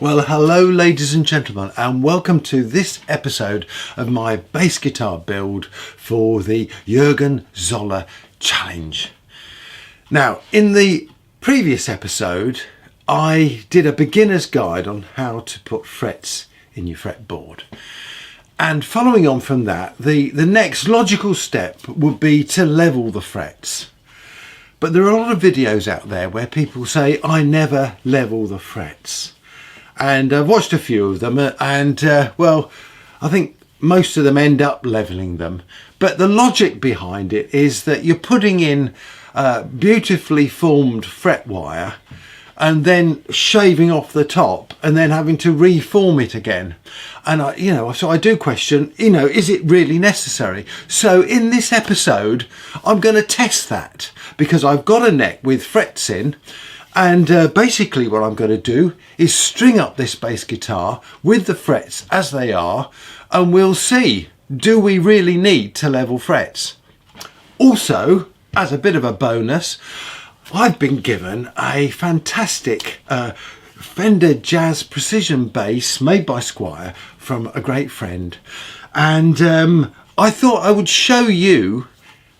Well, hello ladies and gentlemen, and welcome to this episode of my bass guitar build for the Jürgen Zoller Challenge. Now, in the previous episode, I did a beginner's guide on how to put frets in your fretboard. And following on from that, the next logical step would be to level the frets. But there are a lot of videos out there where people say, I never level the frets. And I've watched a few of them well, I think most of them end up leveling them. But the logic behind it is that you're putting in beautifully formed fret wire and then shaving off the top and then having to reform it again. And so I do question, is it really necessary? So in this episode, I'm going to test that because I've got a neck with frets in. And basically what I'm going to do is string up this bass guitar with the frets as they are, and we'll see, do we really need to level frets? Also, as a bit of a bonus, I've been given a fantastic Fender Jazz Precision bass made by Squire from a great friend. And I thought I would show you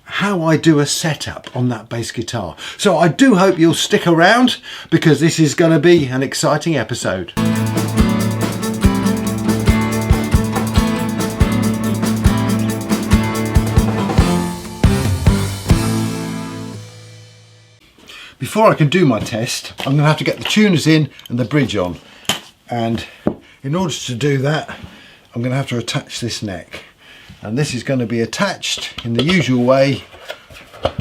how I do a setup on that bass guitar. So I do hope you'll stick around because this is going to be an exciting episode. Before I can do my test, I'm going to have to get the tuners in and the bridge on. And in order to do that, I'm going to have to attach this neck. And this is going to be attached in the usual way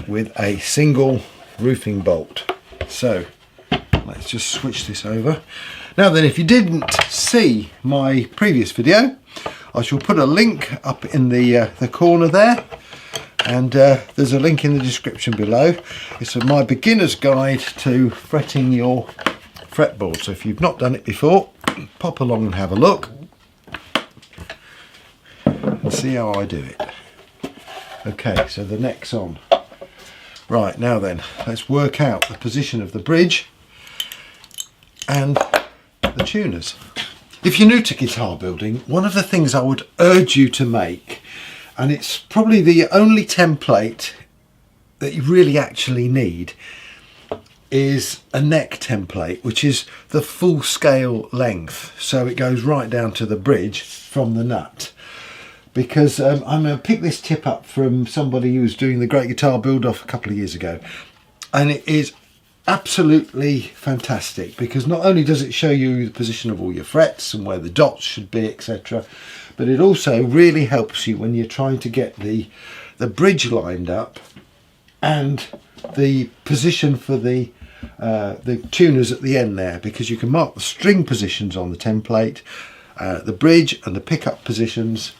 with a single roofing bolt. So let's just switch this over. Now then, if you didn't see my previous video, I shall put a link up in the corner there, and there's a link in the description below. It's my beginner's guide to fretting your fretboard. So if you've not done it before, pop along and have a look and see how I do it. Okay, so the neck's on. Right, now then, let's work out the position of the bridge and the tuners. If you're new to guitar building, one of the things I would urge you to make, and it's probably the only template that you really actually need, is a neck template, which is the full scale length. So it goes right down to the bridge from the nut. Because I'm going to pick this tip up from somebody who was doing the Great Guitar Build-Off a couple of years ago. And it is absolutely fantastic because not only does it show you the position of all your frets and where the dots should be, etc. But it also really helps you when you're trying to get the bridge lined up and the position for the tuners at the end there, because you can mark the string positions on the template, the bridge and the pickup positions,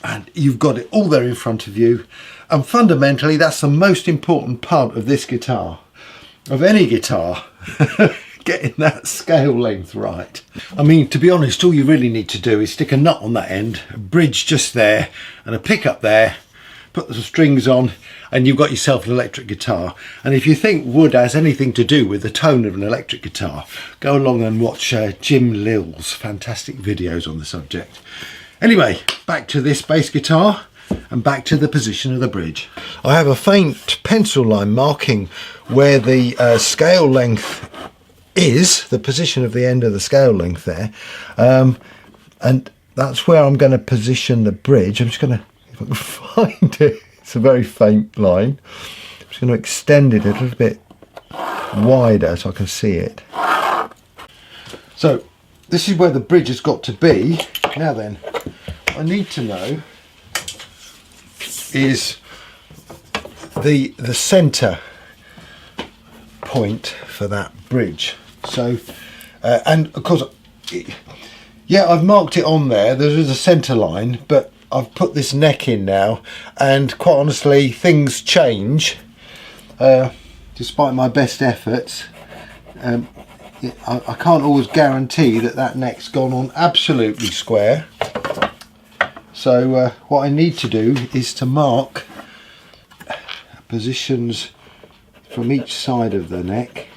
and you've got it all there in front of you. And fundamentally, that's the most important part of this guitar, of any guitar, getting that scale length right. I mean, to be honest, all you really need to do is stick a nut on that end, a bridge just there, and a pickup there, put the strings on, and you've got yourself an electric guitar. And if you think wood has anything to do with the tone of an electric guitar, go along and watch Jim Lill's fantastic videos on the subject. Anyway, back to this bass guitar and back to the position of the bridge. I have a faint pencil line marking where the scale length is, the position of the end of the scale length there, and that's where I'm going to position the bridge. I'm just going to, if I can find it, it's a very faint line. I'm just going to extend it a little bit wider so I can see it. So this is where the bridge has got to be. Now then, what I need to know is the centre point for that bridge. So and of course, yeah, I've marked it on there. There is a centre line, but I've put this neck in now, and quite honestly, things change. Despite my best efforts, I can't always guarantee that that neck's gone on absolutely square. So what I need to do is to mark positions from each side of the neck,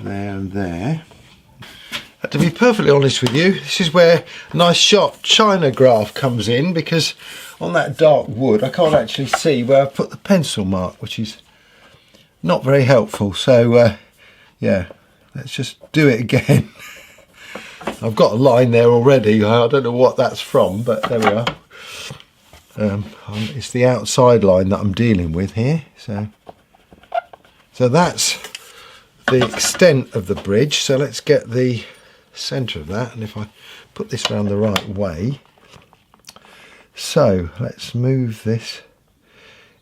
there and there. To be perfectly honest with you, this is where a nice sharp china graph comes in, because on that dark wood I can't actually see where I've put the pencil mark, which is not very helpful. So yeah, let's just do it again. I've got a line there already. I don't know what that's from, but there we are. It's the outside line that I'm dealing with here. So that's the extent of the bridge. So let's get the centre of that, and if I put this around the right way, so let's move this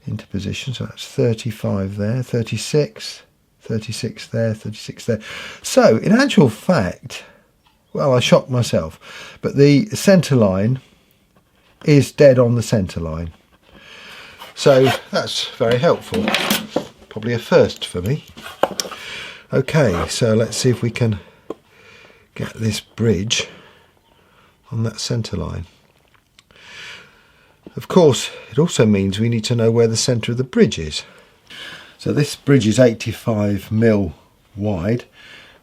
into position. So that's 35 there, 36, 36 there, 36 there. So in actual fact, well, I shocked myself, but the centre line is dead on the centre line. So that's very helpful. Probably a first for me. Okay, so let's see if we can get this bridge on that centre line. Of course, it also means we need to know where the centre of the bridge is. So this bridge is 85 mil wide,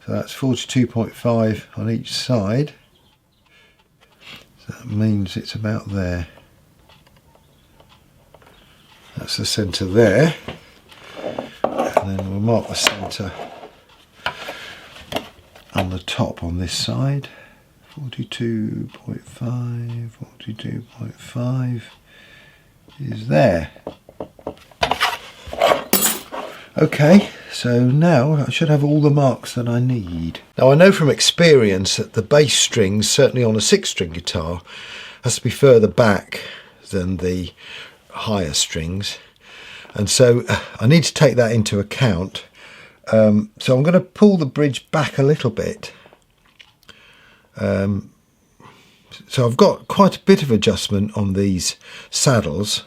so that's 42.5 on each side. So that means it's about there. That's the centre there, and then we'll mark the centre on the top on this side. 42.5, 42.5 is there. Okay, so now I should have all the marks that I need. Now I know from experience that the bass strings, certainly on a 6-string guitar, has to be further back than the higher strings, and so I need to take that into account. So I'm going to pull the bridge back a little bit. So I've got quite a bit of adjustment on these saddles.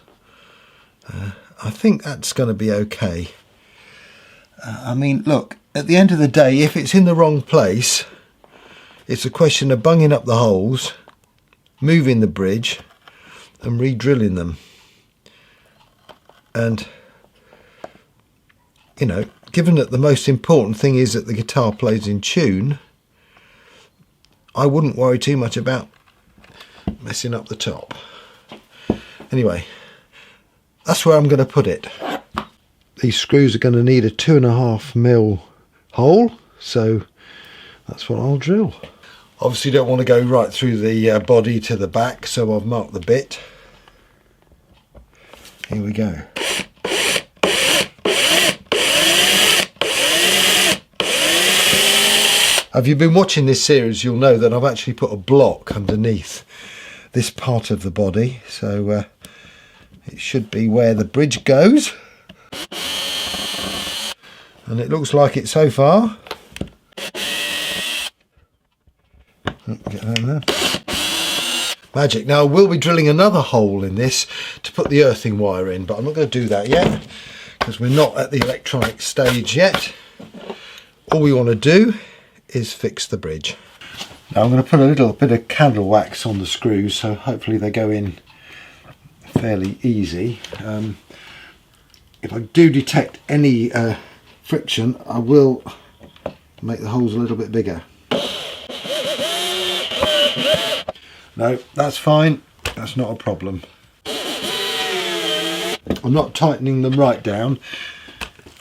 I think that's going to be okay. I mean, look, at the end of the day, if it's in the wrong place, it's a question of bunging up the holes, moving the bridge and re-drilling them. And, you know, given that the most important thing is that the guitar plays in tune, I wouldn't worry too much about messing up the top. Anyway, that's where I'm going to put it. These screws are going to need a 2.5 mil hole, so that's what I'll drill. Obviously don't want to go right through the body to the back, so I've marked the bit. Here we go. If you've been watching this series, you'll know that I've actually put a block underneath this part of the body, so it should be where the bridge goes, and it looks like it so far. Get that in there. Magic. Now we'll be drilling another hole in this to put the earthing wire in, but I'm not going to do that yet because we're not at the electronic stage yet. All we want to do is fix the bridge. Now I'm going to put a little bit of candle wax on the screws, so hopefully they go in fairly easy. If I do detect any friction, I will make the holes a little bit bigger. No, that's fine, that's not a problem. I'm not tightening them right down.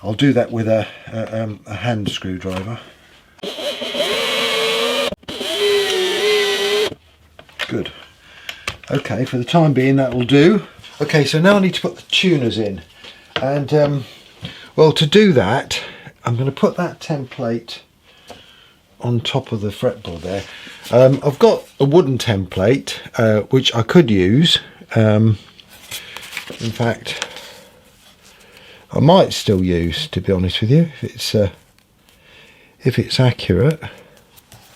I'll do that with a hand screwdriver. Good. Okay, for the time being that will do. Okay, so now I need to put the tuners in, and well, to do that I'm going to put that template on top of the fretboard there. I've got a wooden template which I could use. In fact, I might still use, to be honest with you, if it's accurate.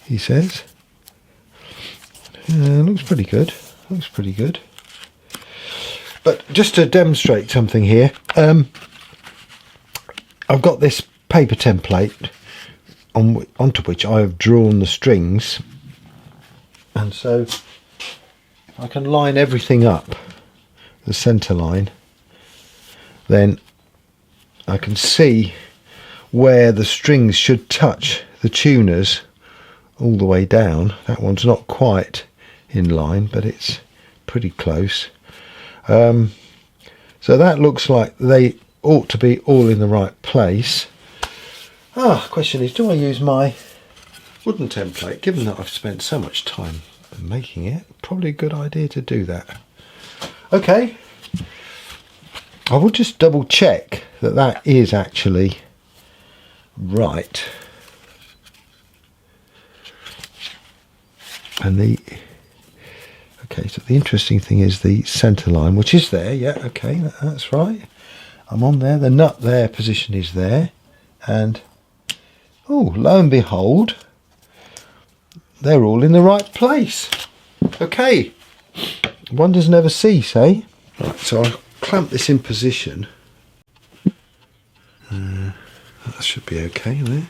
He says. Looks pretty good. Looks pretty good. But just to demonstrate something here, I've got this paper template onto which I have drawn the strings, and so if I can line everything up, the centre line, then I can see where the strings should touch the tuners all the way down. That one's not quite in line, but it's pretty close. So that looks like they ought to be all in the right place. Question is, do I use my wooden template? Given that I've spent so much time making it, probably a good idea to do that. Okay, I will just double check that that is actually right. And okay, so the interesting thing is the centre line, which is there. Yeah, okay, that's right. I'm on there. The nut there position is there, and oh, lo and behold, they're all in the right place. Okay, wonders never cease, eh? Right, so I'll clamp this in position. That should be okay there.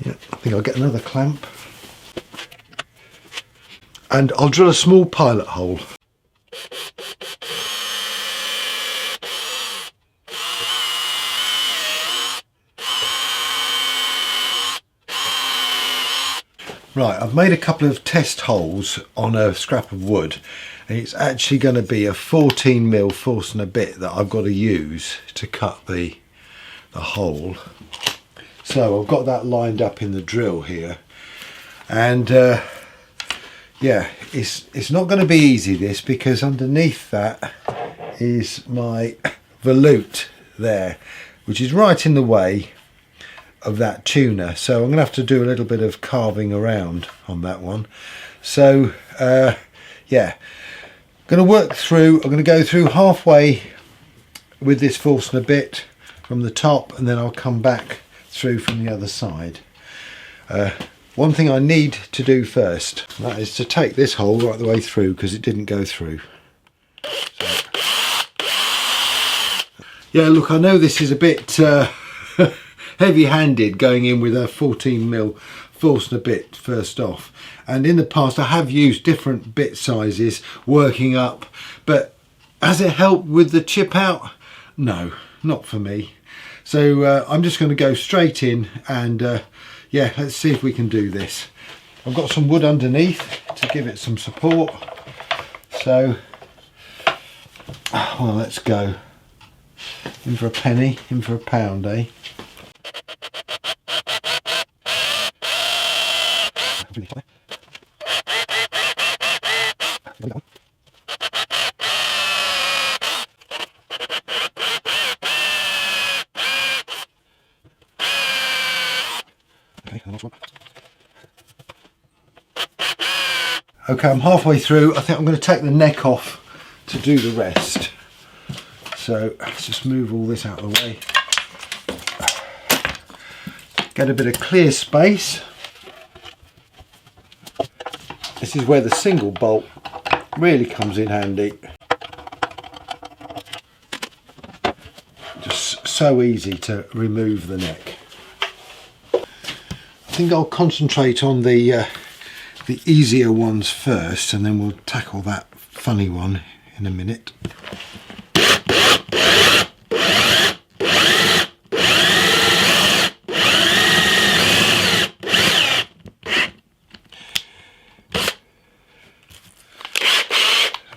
Yeah, I think I'll get another clamp. And I'll drill a small pilot hole. Right, I've made a couple of test holes on a scrap of wood, and it's actually going to be a 14mm force and a bit that I've got to use to cut the hole. So I've got that lined up in the drill here, and yeah, it's not going to be easy, this, because underneath that is my volute there, which is right in the way of that tuner, so I'm going to have to do a little bit of carving around on that one. So yeah, I'm going to work through, I'm going to go through halfway with this force and a bit from the top, and then I'll come back through from the other side. One thing I need to do first, that is to take this hole right the way through, because it didn't go through. So, yeah, look, I know this is a bit heavy-handed going in with a 14mm force and a bit first off, and in the past I have used different bit sizes working up, but has it helped with the chip out? No, not for me. So I'm just going to go straight in, and yeah, let's see if we can do this. I've got some wood underneath to give it some support, so well, let's go. In for a penny, in for a pound, eh? Okay, I'm halfway through. I think I'm going to take the neck off to do the rest. So let's just move all this out of the way. Get a bit of clear space. This is where the single bolt really comes in handy. Just so easy to remove the neck. I think I'll concentrate on the easier ones first, and then we'll tackle that funny one in a minute.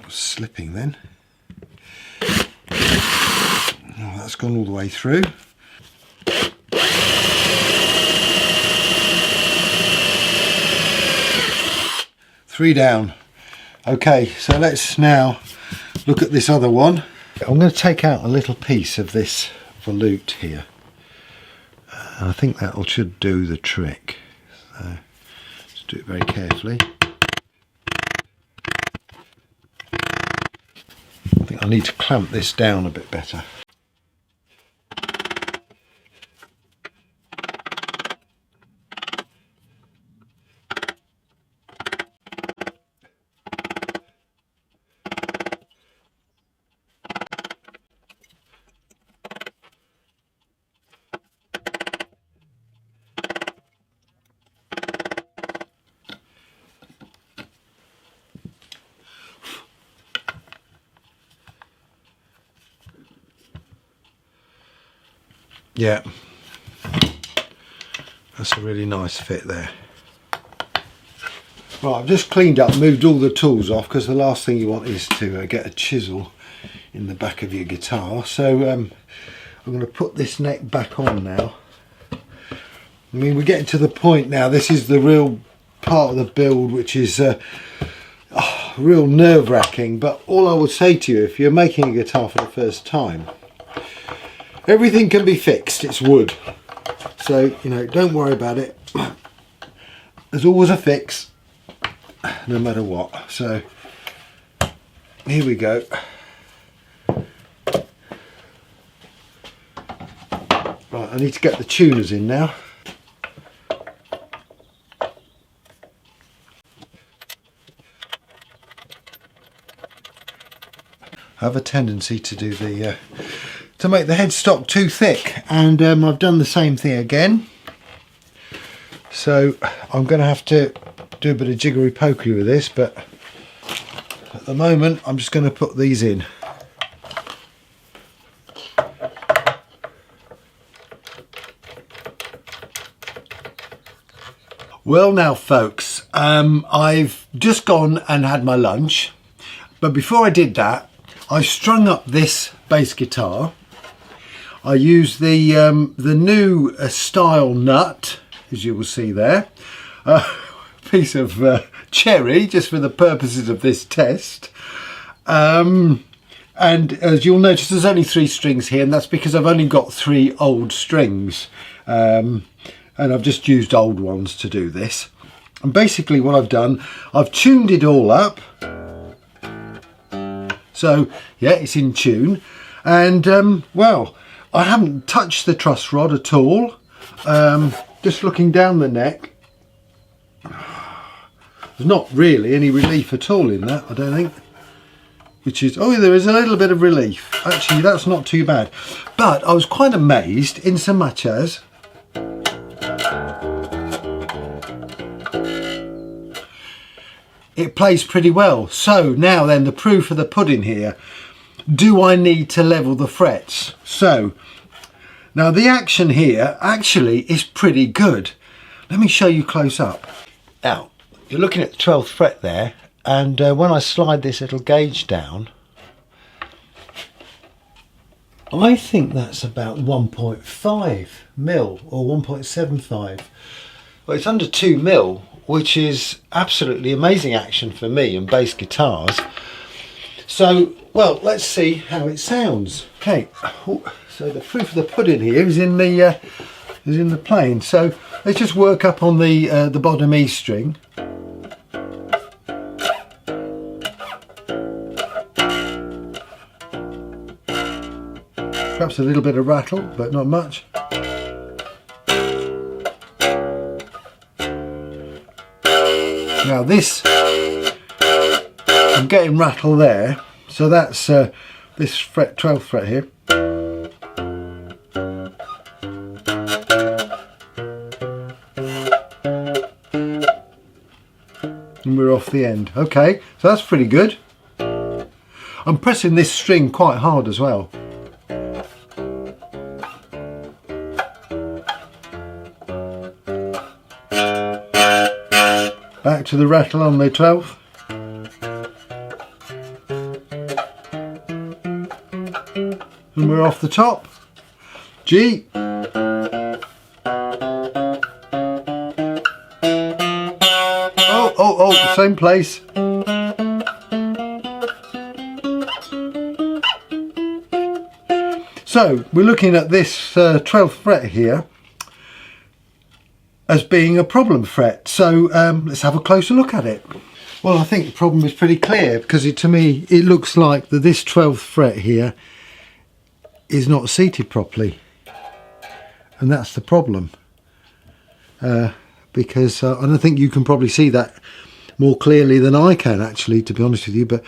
Slipping then. Oh, that's gone all the way through. Three down. Okay, so let's now look at this other one. I'm going to take out a little piece of this volute here. I think that should do the trick. So just do it very carefully. I think I need to clamp this down a bit better. Yeah, That's a really nice fit there. Right, I've just cleaned up, moved all the tools off, because the last thing you want is to get a chisel in the back of your guitar. So I'm going to put this neck back on now. I mean, we're getting to the point now, this is the real part of the build which is real nerve-wracking, but all I would say to you, if you're making a guitar for the first time, everything can be fixed. It's wood, so you know, don't worry about it. There's always a fix, no matter what. So here we go. Right, I need to get the tuners in now. I have a tendency to do the to make the headstock too thick, and I've done the same thing again. So I'm going to have to do a bit of jiggery pokery with this, but at the moment I'm just going to put these in. Well now folks, I've just gone and had my lunch, but before I did that, I strung up this bass guitar. I used the new style nut, as you will see there, a piece of cherry just for the purposes of this test. And as you'll notice, there's only 3 strings here, and that's because I've only got 3 old strings. And I've just used old ones to do this. And basically what I've done, I've tuned it all up. So yeah, it's in tune, and well, I haven't touched the truss rod at all. Just looking down the neck, there's not really any relief at all in that, I don't think. Which is, oh, there is a little bit of relief. Actually, that's not too bad. But I was quite amazed in so much as it plays pretty well. So now then, the proof of the pudding here. Do I need to level the frets? So now the action here actually is pretty good. Let me show you close up. Now you're looking at the 12th fret there, and when I slide this little gauge down, I think that's about 1.5 mil or 1.75. Well, it's under 2 mil, which is absolutely amazing action for me and bass guitars. So, well, let's see how it sounds. Okay, so the proof of the pudding here is in the playing. So let's just work up on the bottom E string. Perhaps a little bit of rattle, but not much. Now this, I'm getting rattle there, so that's this fret, 12th fret here. And we're off the end. Okay, so that's pretty good. I'm pressing this string quite hard as well. Back to the rattle on the 12th. And we're off the top. G. Oh, the same place. So we're looking at this 12th fret here as being a problem fret. So let's have a closer look at it. Well, I think the problem is pretty clear, because to me it looks like that this 12th fret here is not seated properly, and that's the problem. Because and I think you can probably see that more clearly than I can, actually, to be honest with you. But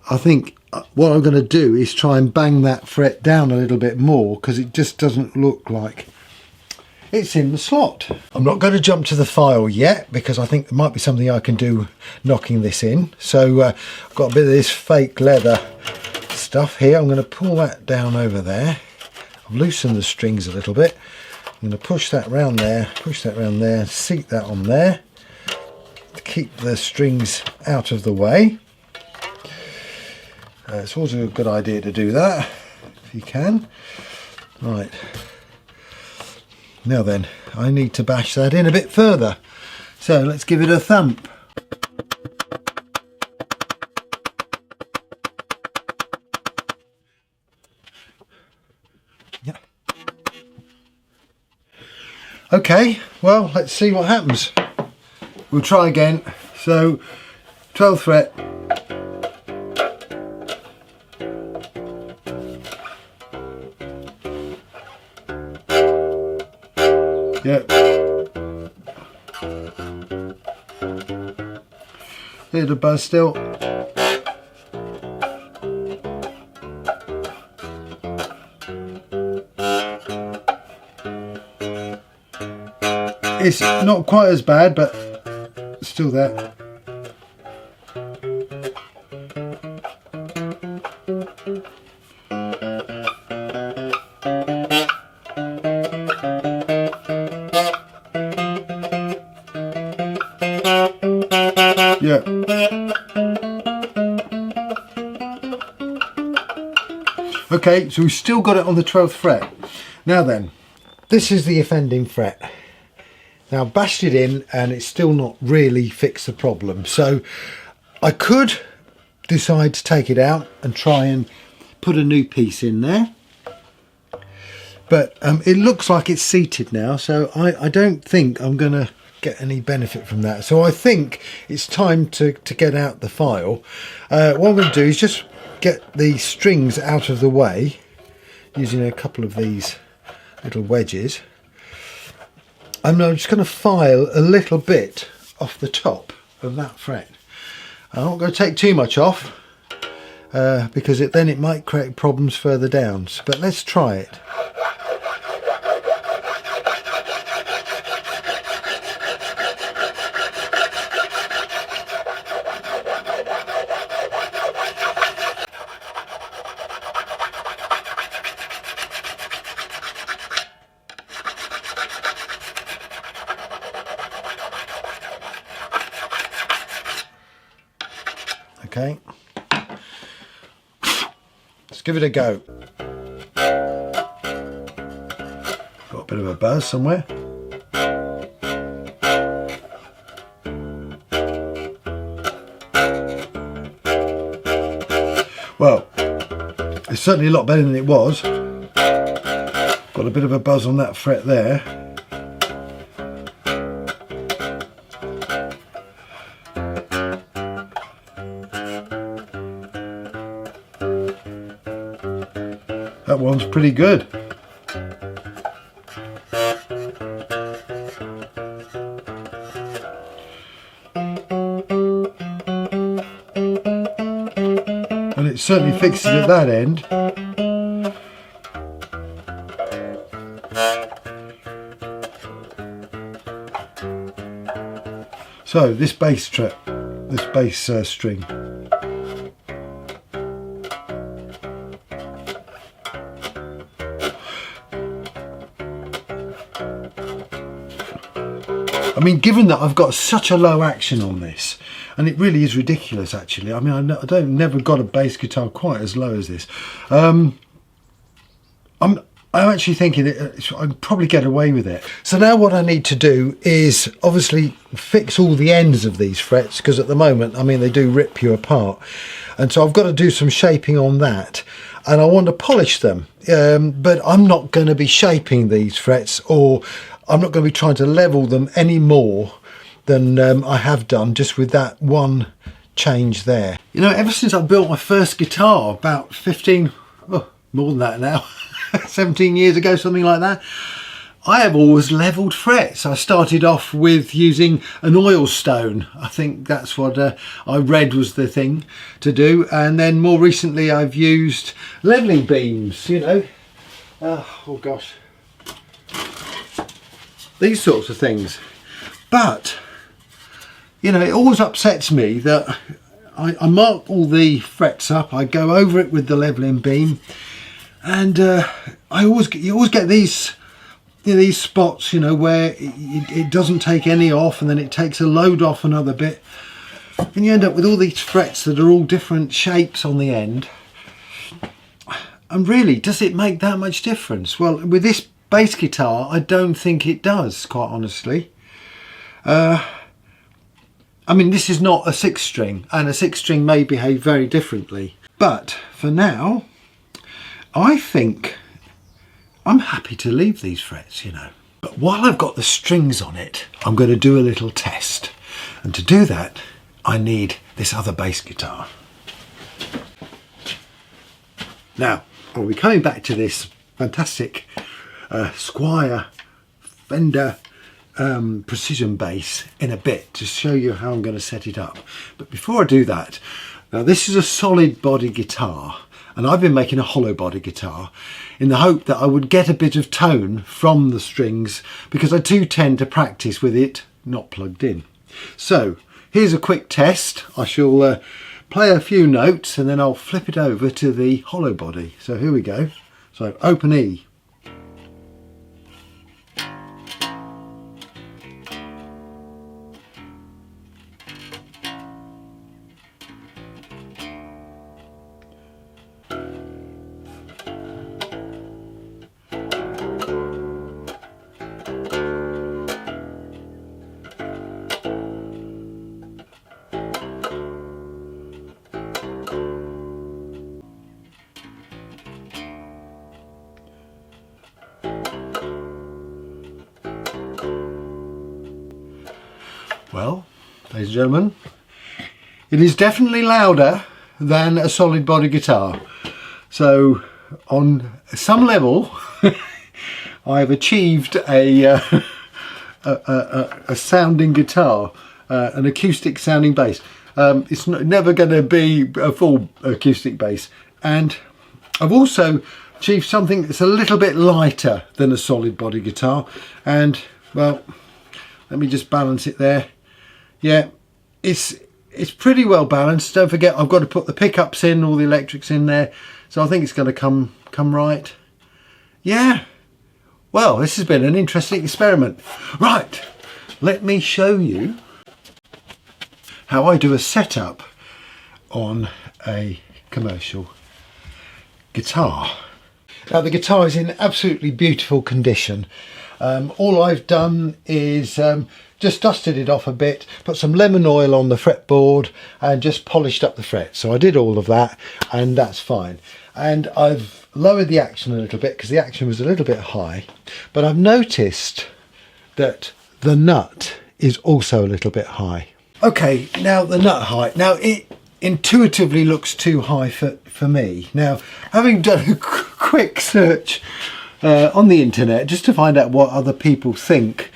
I think what I'm going to do is try and bang that fret down a little bit more, because it just doesn't look like it's in the slot. I'm not going to jump to the file yet, because I think there might be something I can do knocking this in. So I've got a bit of this fake leather stuff here. I'm going to pull that down over there. I've loosened the strings a little bit. I'm going to push that round there, seat that on there to keep the strings out of the way. It's also a good idea to do that if you can. Right, now then, I need to bash that in a bit further, so let's give it a thump. Yeah. Okay, well, let's see what happens. We'll try again. So 12th fret, yep, little buzz still. It's not quite as bad, but still there. Yeah. Okay, so we've still got it on the 12th fret. Now then, this is the offending fret. Now I've bashed it in and it's still not really fixed the problem. So I could decide to take it out and try and put a new piece in there. But it looks like it's seated now, so I don't think I'm going to get any benefit from that. So I think it's time to get out the file. What I'm going to do is just get the strings out of the way using a couple of these little wedges. And I'm just going to file a little bit off the top of that fret. I'm not going to take too much off because then it might create problems further down. But let's try it. Okay, let's give it a go. Got a bit of a buzz somewhere. Well, it's certainly a lot better than it was. Got a bit of a buzz on that fret there. That one's pretty good. And it certainly fixes it at that end. So this bass string. I mean, given that I've got such a low action on this, and it really is ridiculous actually. I mean, I never got a bass guitar quite as low as this. I'm actually thinking I can probably get away with it. So now what I need to do is obviously fix all the ends of these frets, because at the moment, I mean, they do rip you apart. And so I've got to do some shaping on that. And I want to polish them. But I'm not going to be shaping these frets, or I'm not going to be trying to level them any more than I have done, just with that one change there. You know, ever since I built my first guitar about 15, oh, more than that now, 17 years ago, something like that, I have always levelled frets. I started off with using an oil stone. I think that's what I read was the thing to do. And then more recently I've used levelling beams, you know. Oh gosh. These sorts of things. But, you know, it always upsets me that I mark all the frets up, I go over it with the levelling beam, and you always get these these spots, you know, where it doesn't take any off and then it takes a load off another bit, and you end up with all these frets that are all different shapes on the end. And really, does it make that much difference? Well, with this bass guitar, I don't think it does, quite honestly. I mean, this is not a 6-string, and a 6-string may behave very differently. But for now, I think I'm happy to leave these frets, you know. But while I've got the strings on it, I'm going to do a little test. And to do that, I need this other bass guitar. Now, I'll be coming back to this fantastic Squier Fender precision bass in a bit to show you how I'm going to set it up. But before I do that, now this is a solid body guitar, and I've been making a hollow body guitar in the hope that I would get a bit of tone from the strings, because I do tend to practice with it not plugged in. So here's a quick test. I shall play a few notes and then I'll flip it over to the hollow body. So here we go. So open E. Well, ladies and gentlemen, it is definitely louder than a solid body guitar. So on some level, I've achieved a sounding guitar, an acoustic sounding bass. It's never going to be a full acoustic bass. And I've also achieved something that's a little bit lighter than a solid body guitar. And, well, let me just balance it there. Yeah, it's pretty well balanced. Don't forget, I've got to put the pickups in, all the electrics in there. So I think it's going to come right. Yeah. Well, this has been an interesting experiment. Right, let me show you how I do a setup on a commercial guitar. Now, the guitar is in absolutely beautiful condition. All I've done is just dusted it off a bit, put some lemon oil on the fretboard and just polished up the frets. So I did all of that, and that's fine. And I've lowered the action a little bit because the action was a little bit high, but I've noticed that the nut is also a little bit high. Okay, now the nut height. Now it intuitively looks too high for me. Now, having done a quick search on the internet just to find out what other people think,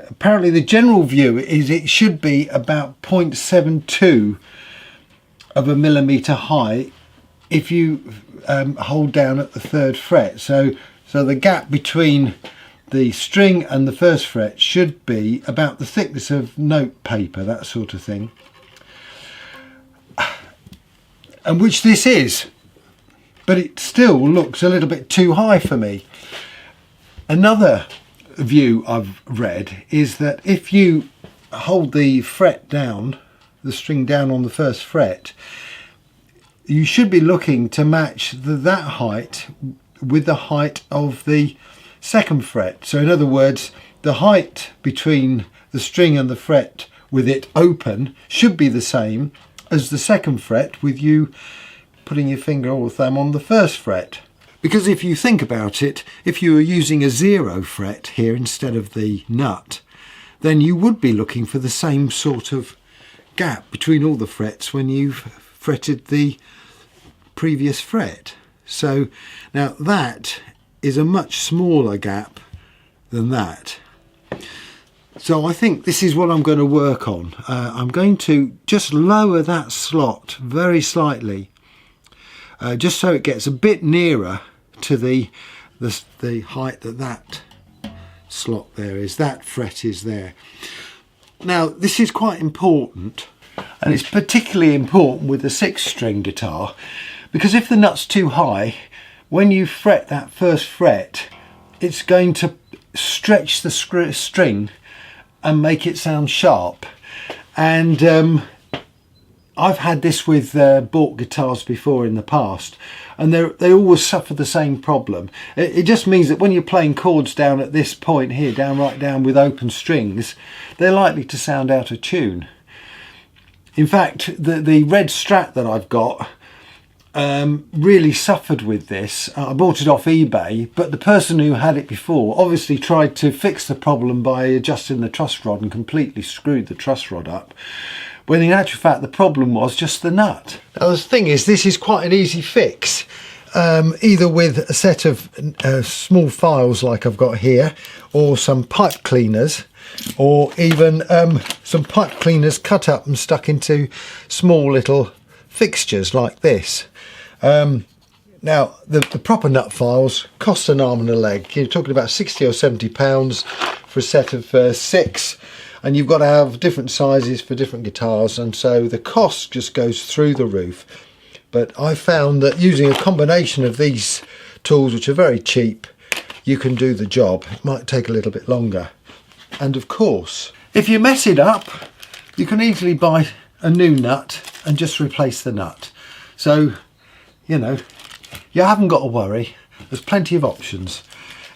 apparently the general view is it should be about 0.72 of a millimetre high if you hold down at the 3rd fret. So the gap between the string and the 1st fret should be about the thickness of note paper, that sort of thing. And which this is, but it still looks a little bit too high for me. Another view I've read is that if you hold the fret down, the string down on the 1st fret, you should be looking to match that height with the height of the 2nd fret. So in other words, the height between the string and the fret with it open should be the same as the 2nd fret with you putting your finger or thumb on the 1st fret. Because if you think about it, if you were using a 0 fret here instead of the nut, then you would be looking for the same sort of gap between all the frets when you've fretted the previous fret. So now that is a much smaller gap than that. So I think this is what I'm going to work on. I'm going to just lower that slot very slightly, just so it gets a bit nearer to the height that slot there is, that fret is there. Now this is quite important, and it's particularly important with a 6-string guitar, because if the nut's too high, when you fret that 1st fret, it's going to stretch the string and make it sound sharp. And I've had this with bought guitars before in the past, and they always suffer the same problem. It just means that when you're playing chords down at this point here, right down with open strings, they're likely to sound out of tune. In fact, the red Strat that I've got really suffered with this. I bought it off eBay, but the person who had it before obviously tried to fix the problem by adjusting the truss rod and completely screwed the truss rod up, when in actual fact the problem was just the nut. Now the thing is, this is quite an easy fix, either with a set of small files like I've got here, or some pipe cleaners, or even some pipe cleaners cut up and stuck into small little fixtures like this. Now the proper nut files cost an arm and a leg. You're talking about 60 or 70 pounds for a set of 6, and you've got to have different sizes for different guitars, and so the cost just goes through the roof. But I found that using a combination of these tools, which are very cheap, you can do the job. It might take a little bit longer. And of course, if you mess it up, you can easily buy a new nut and just replace the nut. So, you know, you haven't got to worry. There's plenty of options.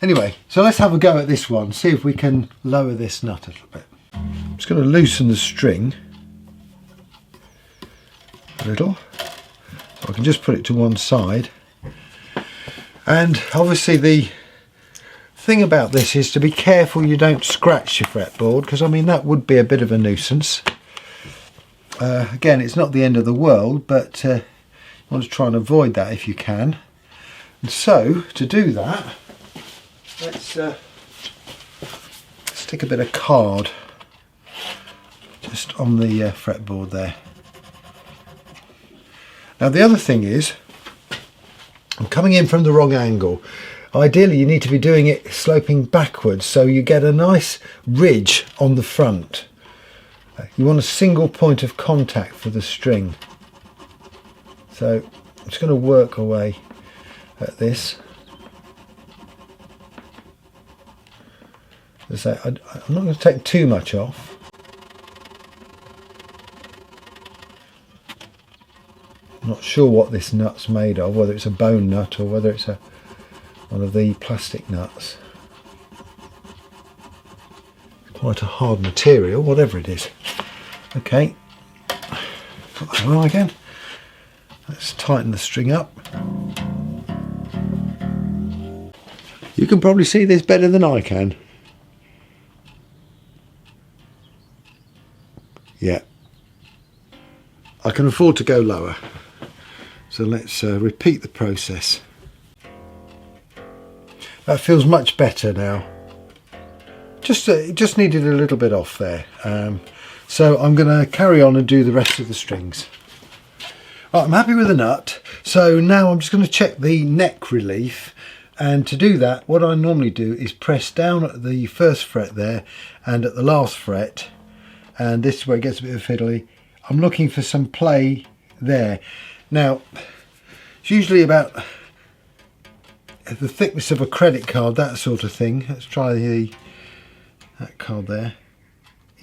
Anyway, so let's have a go at this one, see if we can lower this nut a little bit. I'm just going to loosen the string a little, so I can just put it to one side. And obviously the thing about this is to be careful you don't scratch your fretboard, because I mean that would be a bit of a nuisance. Again, it's not the end of the world, but you want to try and avoid that if you can. And so to do that, let's stick a bit of card just on the fretboard there. Now the other thing is, I'm coming in from the wrong angle. Ideally you need to be doing it sloping backwards so you get a nice ridge on the front. You want a single point of contact for the string. So I'm just going to work away at this. As I say, I'm not going to take too much off. I'm not sure what this nut's made of, whether it's a bone nut or whether it's one of the plastic nuts. Quite a hard material, whatever it is. Okay, put that on again. Let's tighten the string up. You can probably see this better than I can. Yeah, I can afford to go lower. So let's repeat the process. That feels much better now. It just needed a little bit off there. So I'm going to carry on and do the rest of the strings. Right, I'm happy with the nut. So now I'm just going to check the neck relief. And to do that, what I normally do is press down at the first fret there and at the last fret. And this is where it gets a bit fiddly. I'm looking for some play there. Now, it's usually about the thickness of a credit card, that sort of thing. Let's try that card there.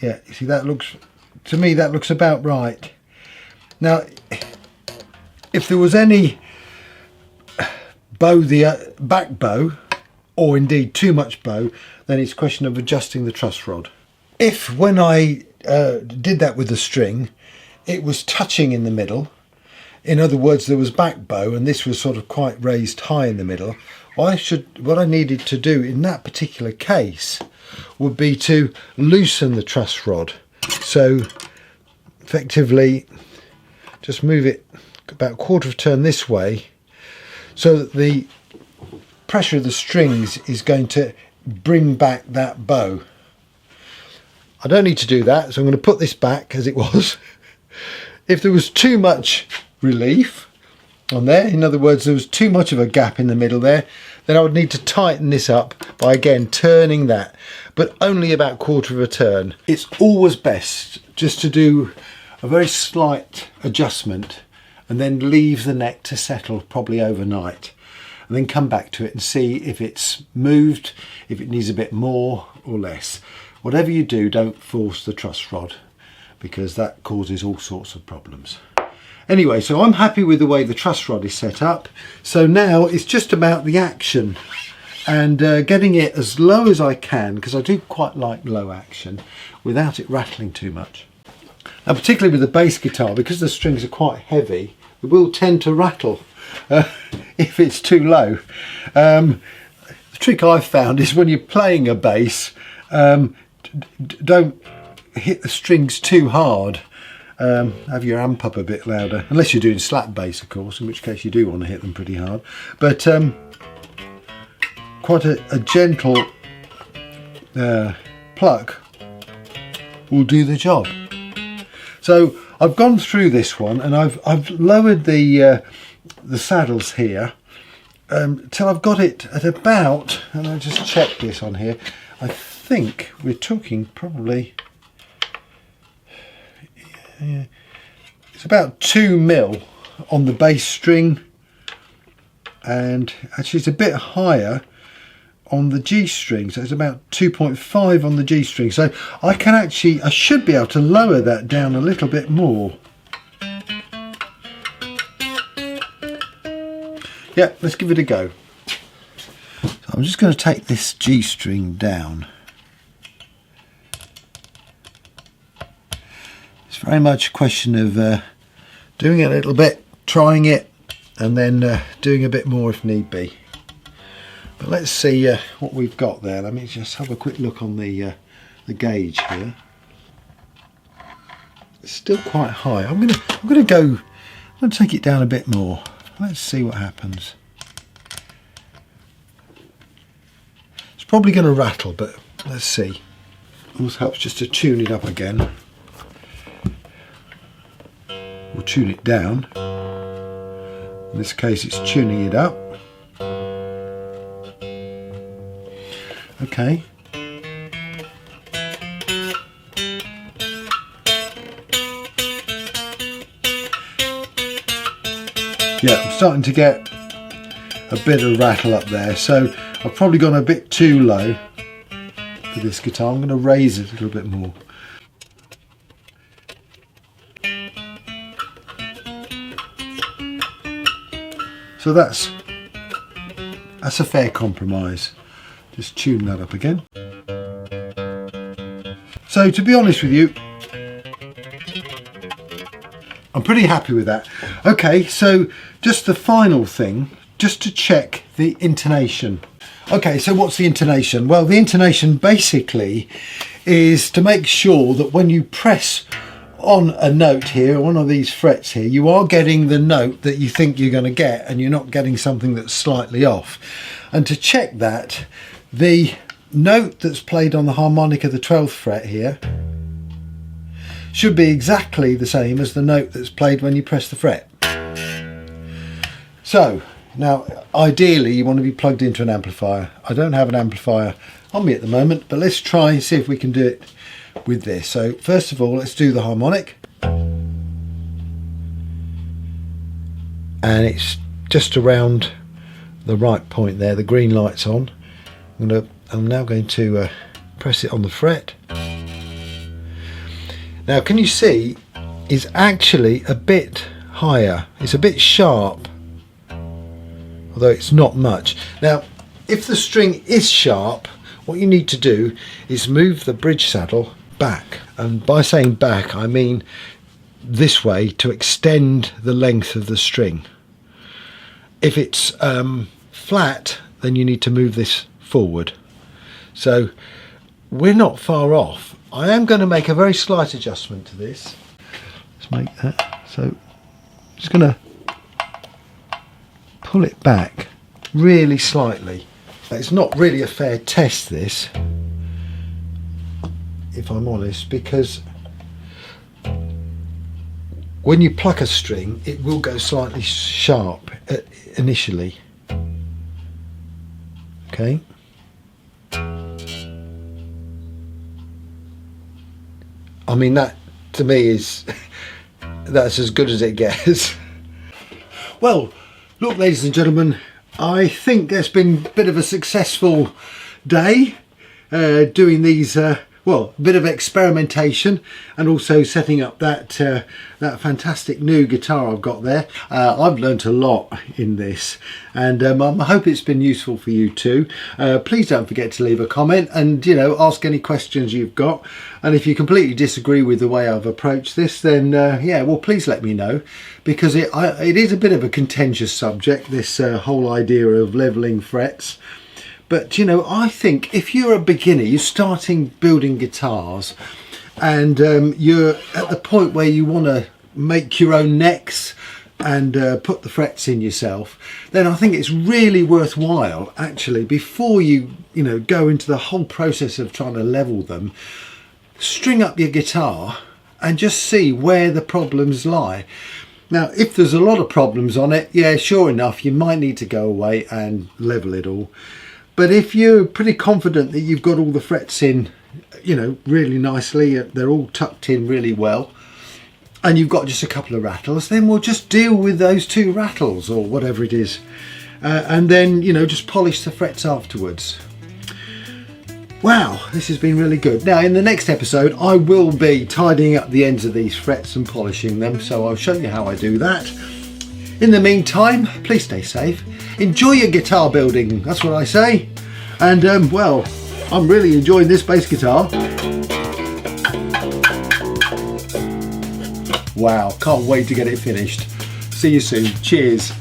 Yeah, you see, that looks, to me, that looks about right. Now, if there was any bow, the back bow, or indeed too much bow, then it's a question of adjusting the truss rod. If when I did that with the string, it was touching in the middle, in other words, there was back bow and this was sort of quite raised high in the middle, what I needed to do in that particular case would be to loosen the truss rod. So effectively just move it about a quarter of a turn this way, so that the pressure of the strings is going to bring back that bow. I don't need to do that, so I'm going to put this back as it was. If there was too much relief on there, in other words there was too much of a gap in the middle there, then I would need to tighten this up by again turning that, but only about a quarter of a turn. It's always best just to do a very slight adjustment and then leave the neck to settle, probably overnight. and then come back to it and see if it's moved, if it needs a bit more or less. Whatever you do, don't force the truss rod, because that causes all sorts of problems. Anyway, so I'm happy with the way the truss rod is set up. So now it's just about the action and getting it as low as I can, because I do quite like low action without it rattling too much. Now, particularly with the bass guitar, because the strings are quite heavy, it will tend to rattle if it's too low. The trick I've found is when you're playing a bass, don't hit the strings too hard. Have your amp up a bit louder, unless you're doing slap bass, of course, in which case you do want to hit them pretty hard. But quite a gentle pluck will do the job. So I've gone through this one, and I've lowered the saddles here till I've got it at about, and I'll just check this on here, I think we're talking probably, yeah, it's about 2 mil on the bass string, and actually it's a bit higher on the G string, so it's about 2.5 on the G string. So I should be able to lower that down a little bit more. Yeah, let's give it a go. So I'm just going to take this G string down. It's very much a question of doing it a little bit, trying it, and then doing a bit more if need be. But let's see what we've got there. Let me just have a quick look on the gauge here. It's still quite high. I'm gonna take it down a bit more. Let's see what happens. It's probably going to rattle, but let's see. Also helps just to tune it up again, or tune it down. In this case, it's tuning it up. Okay. Yeah, I'm starting to get a bit of rattle up there, so I've probably gone a bit too low for this guitar. I'm going to raise it a little bit more. So that's a fair compromise. Just tune that up again. So to be honest with you, I'm pretty happy with that. Okay, so just the final thing, just to check the intonation. Okay, so what's the intonation? Well, the intonation basically is to make sure that when you press on a note here, one of these frets here, you are getting the note that you think you're going to get, and you're not getting something that's slightly off. And to check that, the note that's played on the harmonica, the 12th fret here, should be exactly the same as the note that's played when you press the fret. So now ideally you want to be plugged into an amplifier. I don't have an amplifier on me at the moment, but let's try and see if we can do it with this. So first of all, let's do the harmonic, and it's just around the right point there. The green light's on. I'm now going to press it on the fret. Now can you see it's actually a bit higher, it's a bit sharp, although it's not much. Now if the string is sharp, what you need to do is move the bridge saddle back, and by saying back I mean this way, to extend the length of the string. If it's flat, then you need to move this forward. So we're not far off. I am going to make a very slight adjustment to this. Let's make that. So I'm just going to pull it back really slightly. It's not really a fair test, this, if I'm honest, because when you pluck a string it will go slightly sharp initially. Okay. I mean, that to me is that's as good as it gets. Well, look, ladies and gentlemen, I think it's been a bit of a successful day doing these, well, a bit of experimentation and also setting up that fantastic new guitar I've got there. I've learnt a lot in this, and I hope it's been useful for you too. Please don't forget to leave a comment and, you know, ask any questions you've got. And if you completely disagree with the way I've approached this, then yeah, well, please let me know, because it is a bit of a contentious subject, this whole idea of leveling frets. But, you know, I think if you're a beginner, you're starting building guitars, and you're at the point where you want to make your own necks and put the frets in yourself, then I think it's really worthwhile, actually, before you know, go into the whole process of trying to level them, string up your guitar and just see where the problems lie. Now, if there's a lot of problems on it, yeah, sure enough, you might need to go away and level it all. But if you're pretty confident that you've got all the frets in, you know, really nicely, they're all tucked in really well, and you've got just a couple of rattles, then we'll just deal with those 2 rattles or whatever it is. And then, you know, just polish the frets afterwards. Wow, this has been really good. Now, in the next episode, I will be tidying up the ends of these frets and polishing them, so I'll show you how I do that. In the meantime, please stay safe. Enjoy your guitar building, that's what I say. And well, I'm really enjoying this bass guitar. Wow, can't wait to get it finished. See you soon. Cheers.